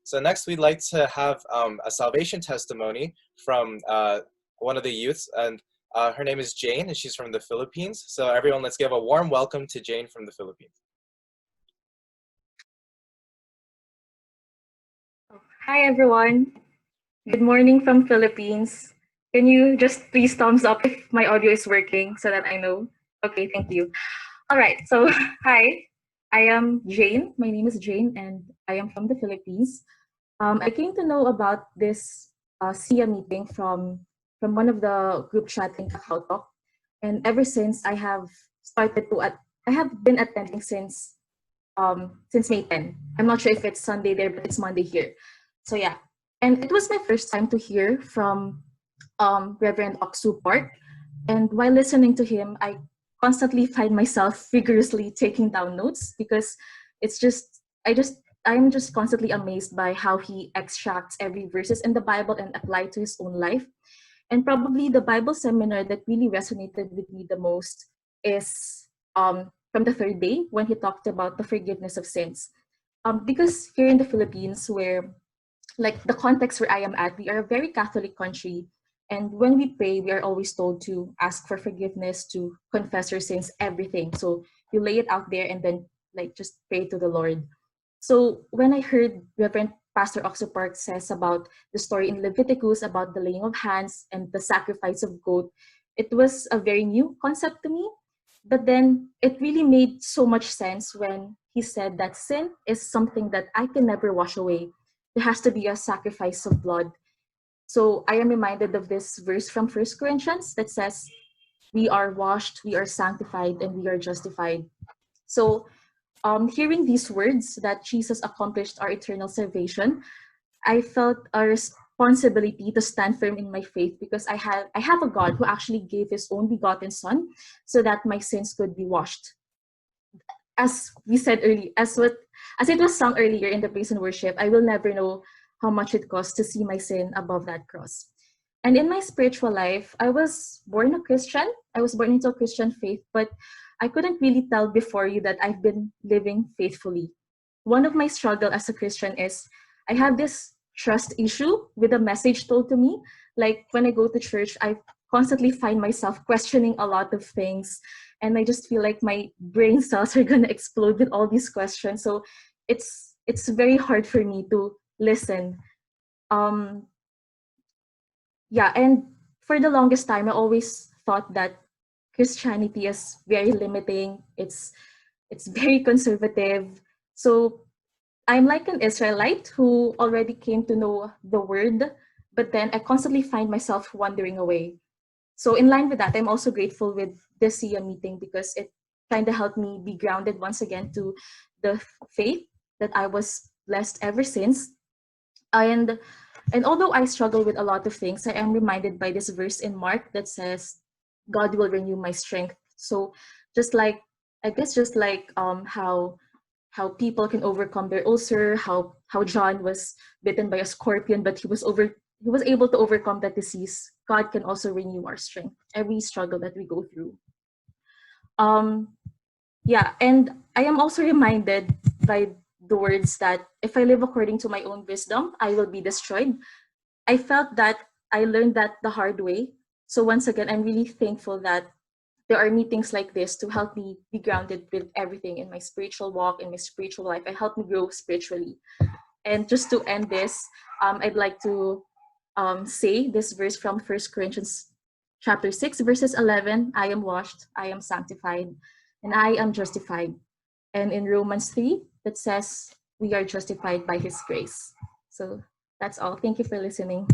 So next, we'd like to have a salvation testimony from one of the youths, and her name is Jane, and she's from the Philippines. So everyone, let's give a warm welcome to Jane from the Philippines. Hi everyone. Good morning from Philippines. Can you just please thumbs up if my audio is working so that I know? Okay, thank you. All right, so hi, I am Jane. My name is Jane and I am from the Philippines. I came to know about this SIA meeting from one of the group chat in Kakao Talk. And ever since I have I have been attending since May 10. I'm not sure if it's Sunday there, but it's Monday here. So yeah, and it was my first time to hear from Reverend Oksu Park. And while listening to him, I constantly find myself vigorously taking down notes because it's just I'm just constantly amazed by how he extracts every verses in the Bible and apply it to his own life. And probably the Bible seminar that really resonated with me the most is from the third day when he talked about the forgiveness of sins. Because here in the Philippines, where like the context where I am at, we are a very Catholic country. And when we pray, we are always told to ask for forgiveness, to confess your sins, everything. So you lay it out there and then like just pray to the Lord. So when I heard Reverend Pastor Oxopark says about the story in Leviticus about the laying of hands and the sacrifice of goat, it was a very new concept to me. But then it really made so much sense when he said that sin is something that I can never wash away. There has to be a sacrifice of blood. So I am reminded of this verse from First Corinthians that says, we are washed, we are sanctified, and we are justified. So hearing these words that Jesus accomplished our eternal salvation, I felt a responsibility to stand firm in my faith because I have a God who actually gave his own begotten son so that my sins could be washed. As we said earlier, as it was sung earlier in the praise and worship, I will never know how much it costs to see my sin above that cross. And in my spiritual life, I was born a Christian. I was born into a Christian faith, but I couldn't really tell before you that I've been living faithfully. One of my struggle as a Christian is I have this trust issue with a message told to me. Like when I go to church, I constantly find myself questioning a lot of things, and I just feel like my brain cells are gonna explode with all these questions. So it's very hard for me to listen. Um, yeah, and for the longest time, I always thought that Christianity is very limiting. It's very conservative. So I'm like an Israelite who already came to know the word, but then I constantly find myself wandering away. So in line with that, I'm also grateful with this SIA meeting because it kind of helped me be grounded once again to the faith that I was blessed ever since. And although I struggle with a lot of things, I am reminded by this verse in Mark that says, God will renew my strength. So just like, I guess just like how people can overcome their ulcer, how John was bitten by a scorpion, but he was able to overcome that disease. God can also renew our strength, every struggle that we go through. Yeah, and I am also reminded by the words that if I live according to my own wisdom, I will be destroyed. I felt that I learned that the hard way. So once again, I'm really thankful that there are meetings like this to help me be grounded with everything in my spiritual walk, in my spiritual life, and help me grow spiritually. And just to end this, I'd like to say this verse from First Corinthians chapter 6, verses 11, I am washed, I am sanctified, and I am justified. And in Romans 3, that says we are justified by his grace. So that's all. Thank you for listening.